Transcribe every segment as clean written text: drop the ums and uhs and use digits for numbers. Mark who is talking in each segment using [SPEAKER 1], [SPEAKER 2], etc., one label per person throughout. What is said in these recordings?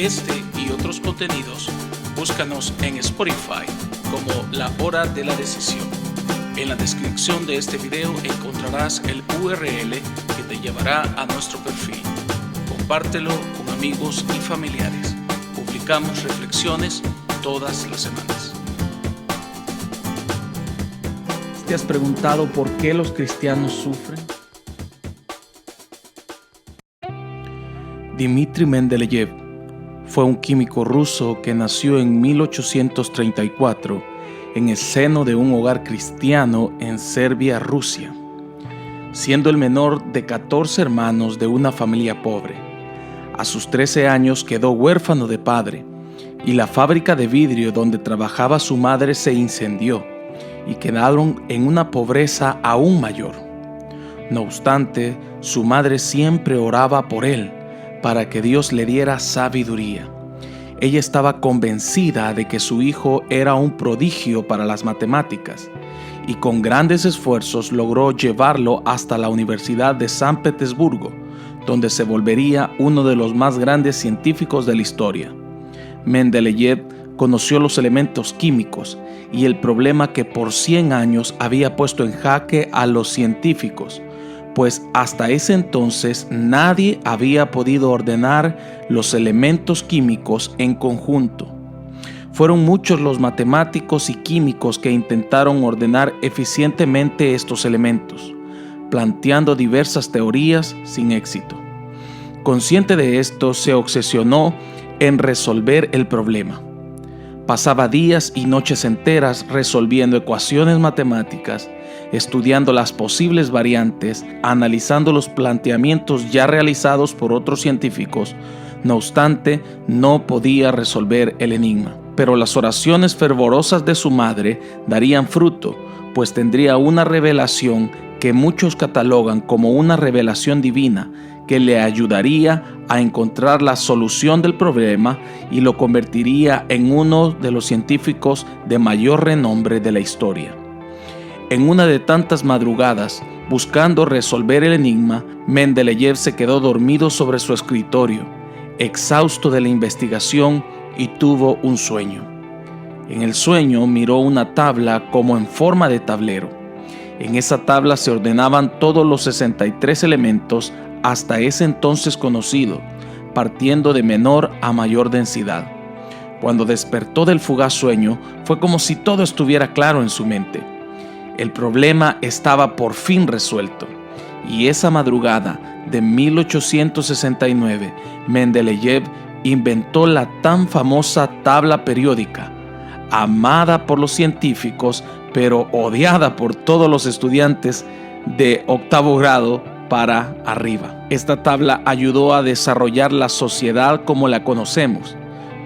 [SPEAKER 1] Este y otros contenidos, búscanos en Spotify como La Hora de la Decisión. En la descripción de este video encontrarás el URL que te llevará a nuestro perfil. Compártelo con amigos y familiares. Publicamos reflexiones todas las semanas. ¿Te has preguntado por qué los cristianos sufren? Dmitri Mendeleev fue un químico ruso que nació en 1834 en el seno de un hogar cristiano en Serbia, Rusia, siendo el menor de 14 hermanos de una familia pobre. A sus 13 años quedó huérfano de padre y la fábrica de vidrio donde trabajaba su madre se incendió y quedaron en una pobreza aún mayor. No obstante, su madre siempre oraba por él para que Dios le diera sabiduría. Ella estaba convencida de que su hijo era un prodigio para las matemáticas y con grandes esfuerzos logró llevarlo hasta la Universidad de San Petersburgo, donde se volvería uno de los más grandes científicos de la historia. Mendeleev conoció los elementos químicos y el problema que por 100 años había puesto en jaque a los científicos, pues hasta ese entonces nadie había podido ordenar los elementos químicos en conjunto. Fueron muchos los matemáticos y químicos que intentaron ordenar eficientemente estos elementos, planteando diversas teorías sin éxito. Consciente de esto, se obsesionó en resolver el problema. Pasaba días y noches enteras resolviendo ecuaciones matemáticas, estudiando las posibles variantes, analizando los planteamientos ya realizados por otros científicos. No obstante, no podía resolver el enigma. Pero las oraciones fervorosas de su madre darían fruto, pues tendría una revelación que muchos catalogan como una revelación divina, que le ayudaría a encontrar la solución del problema y lo convertiría en uno de los científicos de mayor renombre de la historia. En una de tantas madrugadas, buscando resolver el enigma, Mendeleev se quedó dormido sobre su escritorio, exhausto de la investigación, y tuvo un sueño. En el sueño miró una tabla como en forma de tablero. En esa tabla se ordenaban todos los 63 elementos hasta ese entonces conocido, partiendo de menor a mayor densidad. Cuando despertó del fugaz sueño, fue como si todo estuviera claro en su mente. El problema estaba por fin resuelto, y esa madrugada de 1869, Mendeleev inventó la tan famosa tabla periódica, amada por los científicos, pero odiada por todos los estudiantes de octavo grado para arriba. Esta tabla ayudó a desarrollar la sociedad como la conocemos,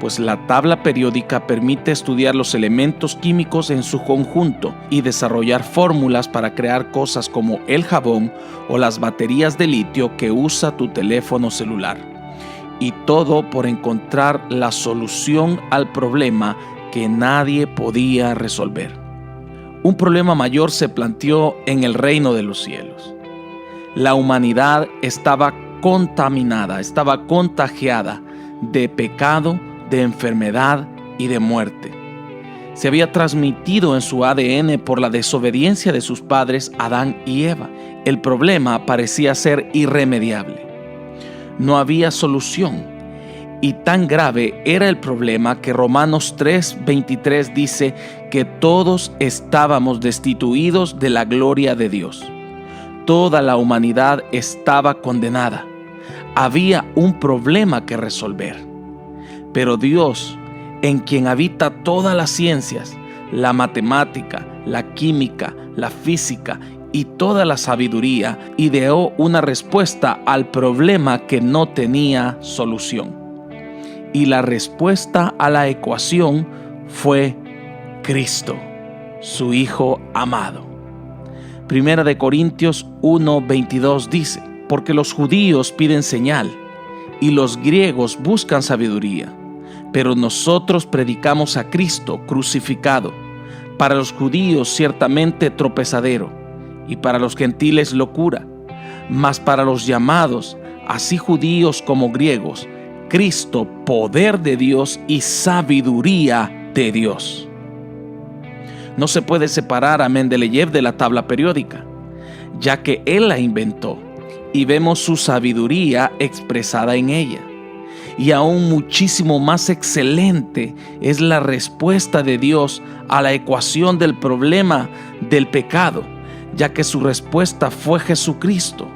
[SPEAKER 1] pues la tabla periódica permite estudiar los elementos químicos en su conjunto y desarrollar fórmulas para crear cosas como el jabón o las baterías de litio que usa tu teléfono celular. Y todo por encontrar la solución al problema que nadie podía resolver. Un problema mayor se planteó en el reino de los cielos. La humanidad estaba contaminada, estaba contagiada de pecado, de enfermedad y de muerte. Se había transmitido en su ADN por la desobediencia de sus padres Adán y Eva. El problema parecía ser irremediable. No había solución. Y tan grave era el problema que Romanos 3:23 dice que todos estábamos destituidos de la gloria de Dios. Toda la humanidad estaba condenada. Había un problema que resolver. Pero Dios, en quien habita todas las ciencias, la matemática, la química, la física y toda la sabiduría, ideó una respuesta al problema que no tenía solución. Y la respuesta a la ecuación fue Cristo, su Hijo amado. Primera de Corintios 1:22 dice: porque los judíos piden señal y los griegos buscan sabiduría, pero nosotros predicamos a Cristo crucificado, para los judíos ciertamente tropezadero y para los gentiles locura, mas para los llamados, así judíos como griegos, Cristo, poder de Dios y sabiduría de Dios. No se puede separar a Mendeleev de la tabla periódica, ya que él la inventó y vemos su sabiduría expresada en ella. Y aún muchísimo más excelente es la respuesta de Dios a la ecuación del problema del pecado, ya que su respuesta fue Jesucristo.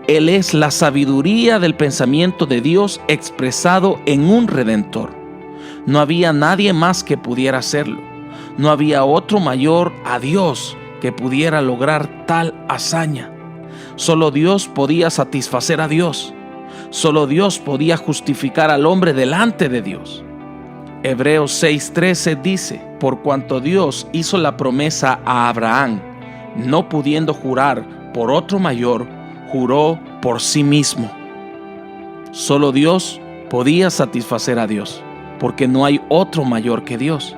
[SPEAKER 1] Él es la sabiduría del pensamiento de Dios expresado en un Redentor. No había nadie más que pudiera hacerlo. No había otro mayor a Dios que pudiera lograr tal hazaña. Solo Dios podía satisfacer a Dios. Solo Dios podía justificar al hombre delante de Dios. Hebreos 6:13 dice: por cuanto Dios hizo la promesa a Abraham, no pudiendo jurar por otro mayor, juró por sí mismo. Solo Dios podía satisfacer a Dios, porque no hay otro mayor que Dios.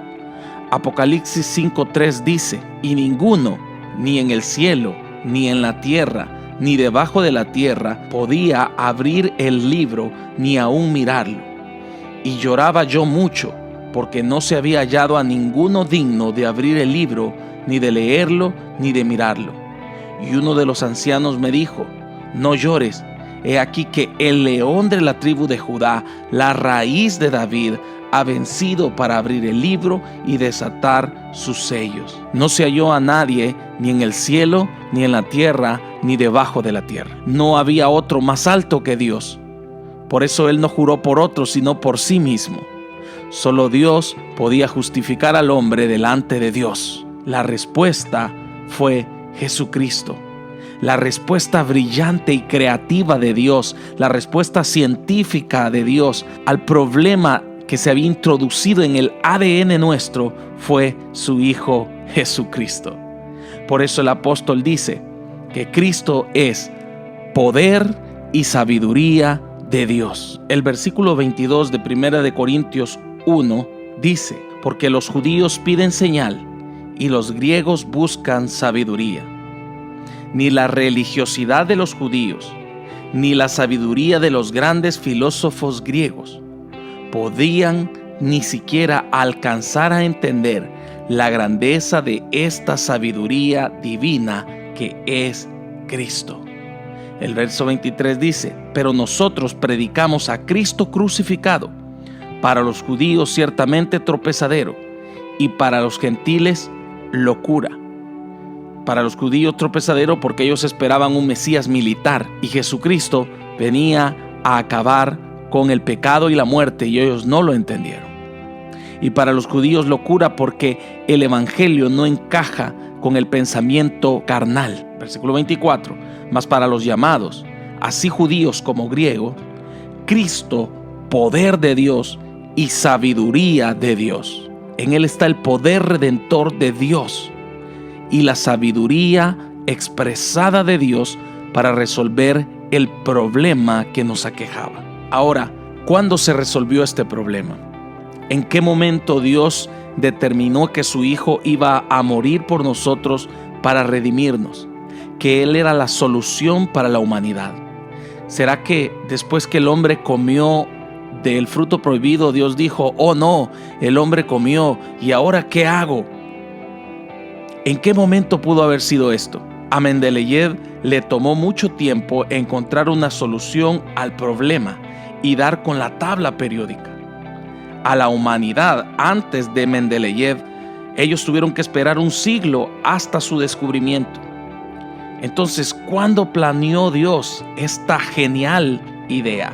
[SPEAKER 1] Apocalipsis 5:3 dice: y ninguno, ni en el cielo, ni en la tierra, ni debajo de la tierra, podía abrir el libro, ni aún mirarlo. Y lloraba yo mucho, porque no se había hallado a ninguno digno de abrir el libro, ni de leerlo, ni de mirarlo. Y uno de los ancianos me dijo: no llores, he aquí que el león de la tribu de Judá, la raíz de David, ha vencido para abrir el libro y desatar sus sellos. No se halló a nadie, ni en el cielo, ni en la tierra, ni debajo de la tierra. No había otro más alto que Dios. Por eso él no juró por otro, sino por sí mismo. Solo Dios podía justificar al hombre delante de Dios. La respuesta fue Jesucristo. La respuesta brillante y creativa de Dios, la respuesta científica de Dios al problema que se había introducido en el ADN nuestro, fue su Hijo Jesucristo. Por eso el apóstol dice que Cristo es poder y sabiduría de Dios. El versículo 22 de 1 de Corintios 1 dice: porque los judíos piden señal y los griegos buscan sabiduría. Ni la religiosidad de los judíos, ni la sabiduría de los grandes filósofos griegos podían ni siquiera alcanzar a entender la grandeza de esta sabiduría divina que es Cristo. El verso 23 dice: pero nosotros predicamos a Cristo crucificado, para los judíos ciertamente tropezadero, y para los gentiles locura. Para los judíos tropezadero porque ellos esperaban un Mesías militar, y Jesucristo venía a acabar con el pecado y la muerte, y ellos no lo entendieron. Y para los judíos locura porque el evangelio no encaja con el pensamiento carnal. Versículo 24: mas para los llamados, así judíos como griegos, Cristo, poder de Dios y sabiduría de Dios. En Él está el poder redentor de Dios y la sabiduría expresada de Dios para resolver el problema que nos aquejaba. Ahora, ¿cuándo se resolvió este problema? ¿En qué momento Dios determinó que su Hijo iba a morir por nosotros para redimirnos? Que Él era la solución para la humanidad. ¿Será que después que el hombre comió del fruto prohibido, Dios dijo: oh no, el hombre comió, ¿y ahora qué hago? ¿En qué momento pudo haber sido esto? A Mendeleev le tomó mucho tiempo encontrar una solución al problema y dar con la tabla periódica. A la humanidad, antes de Mendeleev, ellos tuvieron que esperar un siglo hasta su descubrimiento. Entonces, ¿cuándo planeó Dios esta genial idea?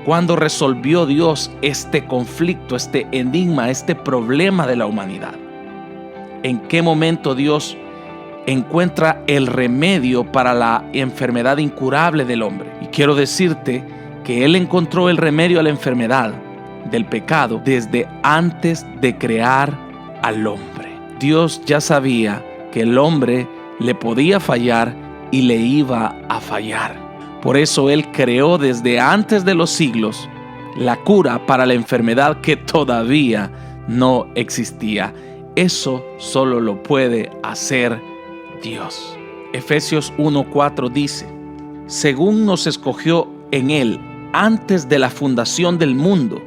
[SPEAKER 1] ¿Cuándo resolvió Dios este conflicto, este enigma, este problema de la humanidad? ¿En qué momento Dios encuentra el remedio para la enfermedad incurable del hombre? Y quiero decirte que Él encontró el remedio a la enfermedad del pecado desde antes de crear al hombre. Dios ya sabía que el hombre le podía fallar y le iba a fallar. Por eso Él creó desde antes de los siglos la cura para la enfermedad que todavía no existía. Eso solo lo puede hacer Dios. Efesios 1:4 dice: según nos escogió en Él antes de la fundación del mundo,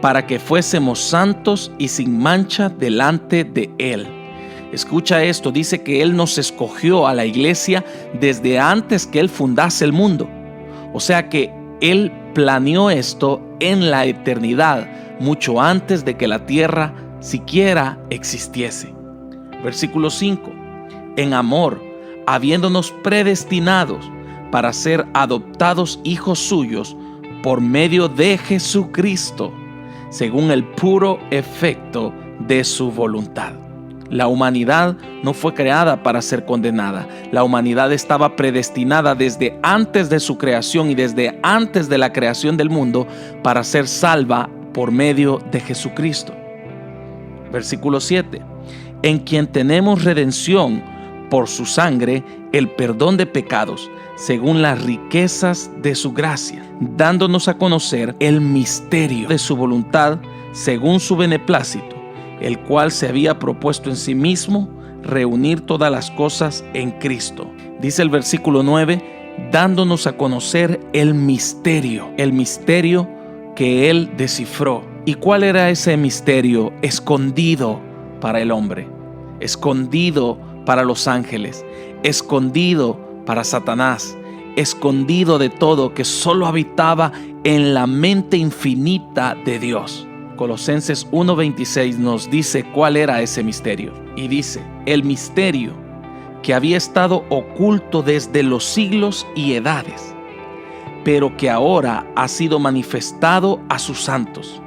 [SPEAKER 1] para que fuésemos santos y sin mancha delante de Él. Escucha esto, dice que Él nos escogió a la iglesia desde antes que Él fundase el mundo. O sea que Él planeó esto en la eternidad, mucho antes de que la tierra siquiera existiese. Versículo 5. En amor, habiéndonos predestinados para ser adoptados hijos suyos por medio de Jesucristo, según el puro efecto de su voluntad. La humanidad no fue creada para ser condenada. La humanidad estaba predestinada desde antes de su creación y desde antes de la creación del mundo para ser salva por medio de Jesucristo. Versículo 7. En quien tenemos redención por su sangre, el perdón de pecados, según las riquezas de su gracia, dándonos a conocer el misterio de su voluntad, según su beneplácito, el cual se había propuesto en sí mismo reunir todas las cosas en Cristo. Dice el versículo 9, dándonos a conocer el misterio que Él descifró. ¿Y cuál era ese misterio? Escondido para el hombre, escondido para los ángeles, escondido para Satanás, escondido de todo, que solo habitaba en la mente infinita de Dios. Colosenses 1:26 nos dice cuál era ese misterio. Y dice, el misterio que había estado oculto desde los siglos y edades, pero que ahora ha sido manifestado a sus santos,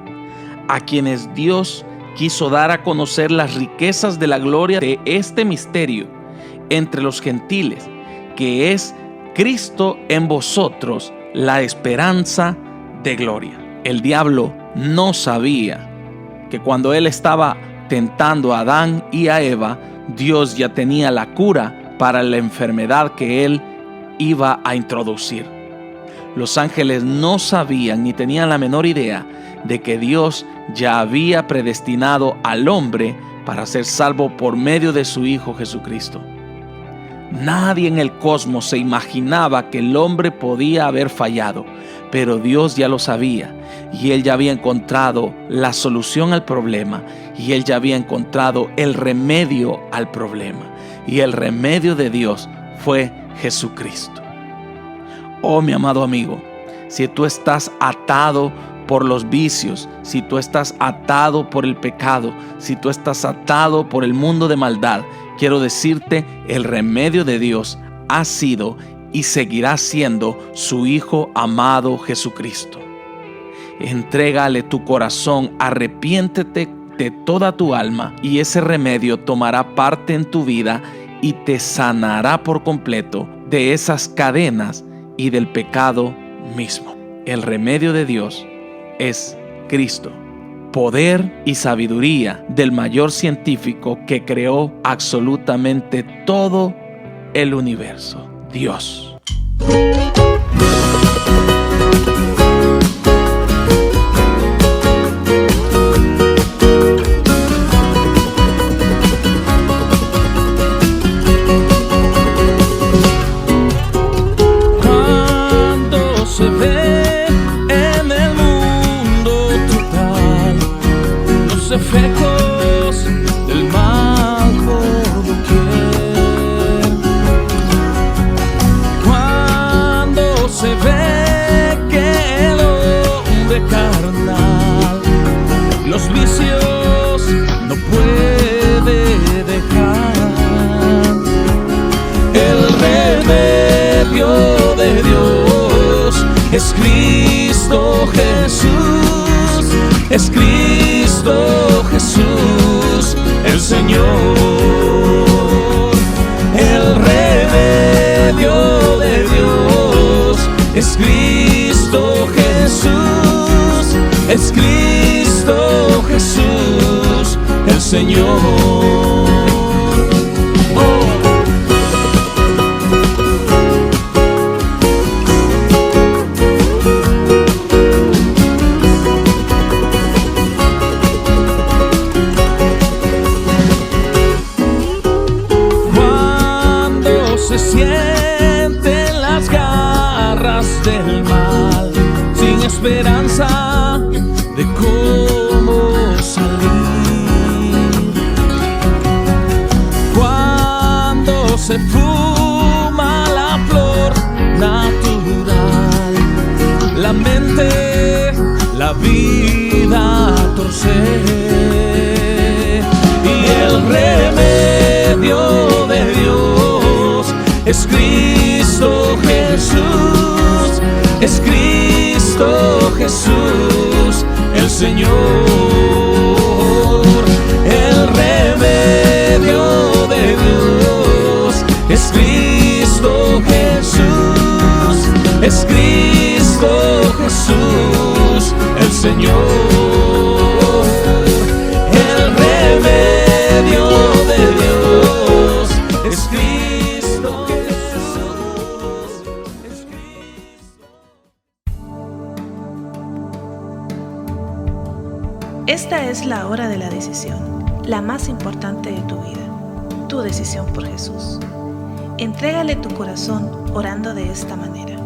[SPEAKER 1] a quienes Dios quiso dar a conocer las riquezas de la gloria de este misterio entre los gentiles, que es Cristo en vosotros, la esperanza de gloria. El diablo no sabía que cuando él estaba tentando a Adán y a Eva, Dios ya tenía la cura para la enfermedad que él iba a introducir. Los ángeles no sabían ni tenían la menor idea de que Dios ya había predestinado al hombre para ser salvo por medio de su Hijo Jesucristo. Nadie en el cosmos se imaginaba que el hombre podía haber fallado, pero Dios ya lo sabía y Él ya había encontrado la solución al problema y Él ya había encontrado el remedio al problema. Y el remedio de Dios fue Jesucristo. Oh, mi amado amigo, si tú estás atado por los vicios, si tú estás atado por el pecado, si tú estás atado por el mundo de maldad, quiero decirte, el remedio de Dios ha sido y seguirá siendo su Hijo amado Jesucristo. Entrégale tu corazón, arrepiéntete de toda tu alma y ese remedio tomará parte en tu vida y te sanará por completo de esas cadenas y del pecado mismo. El remedio de Dios es Cristo, poder y sabiduría del mayor científico que creó absolutamente todo el universo, Dios.
[SPEAKER 2] Cuando se ve en el mundo total los efectos del mal por doquier, cuando se ve que el hombre carnal los vicios no puede dejar, el remedio de Dios es Cristo Jesús, es Cristo Jesús el Señor. El remedio de Dios es Cristo Jesús, es Cristo Jesús el Señor. Se sienten las garras del mal de cómo salir. Cuando se fuma la flor natural, la mente, la vida torcer, y el remedio de Dios es Cristo Jesús, es Cristo Jesús, el Señor. El remedio de Dios es Cristo Jesús, es Cristo Jesús, el Señor. El remedio de Dios es Cristo Jesús, es Cristo.
[SPEAKER 3] Esta es la hora de la decisión, la más importante de tu vida, tu decisión por Jesús. Entrégale tu corazón orando de esta manera.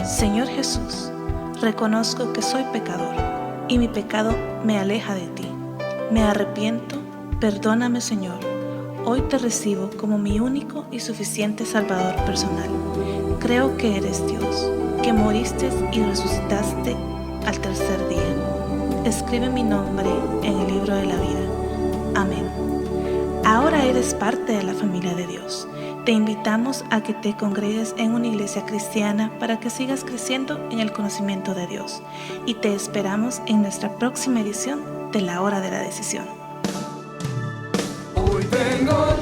[SPEAKER 3] Señor Jesús, reconozco que soy pecador y mi pecado me aleja de ti. Me arrepiento, perdóname Señor. Hoy te recibo como mi único y suficiente Salvador personal. Creo que eres Dios, que moriste y resucitaste al tercer día. Escribe mi nombre en el libro de la vida. Amén. Ahora eres parte de la familia de Dios. Te invitamos a que te congregues en una iglesia cristiana para que sigas creciendo en el conocimiento de Dios. Y te esperamos en nuestra próxima edición de La Hora de la Decisión.
[SPEAKER 2] Hoy vengo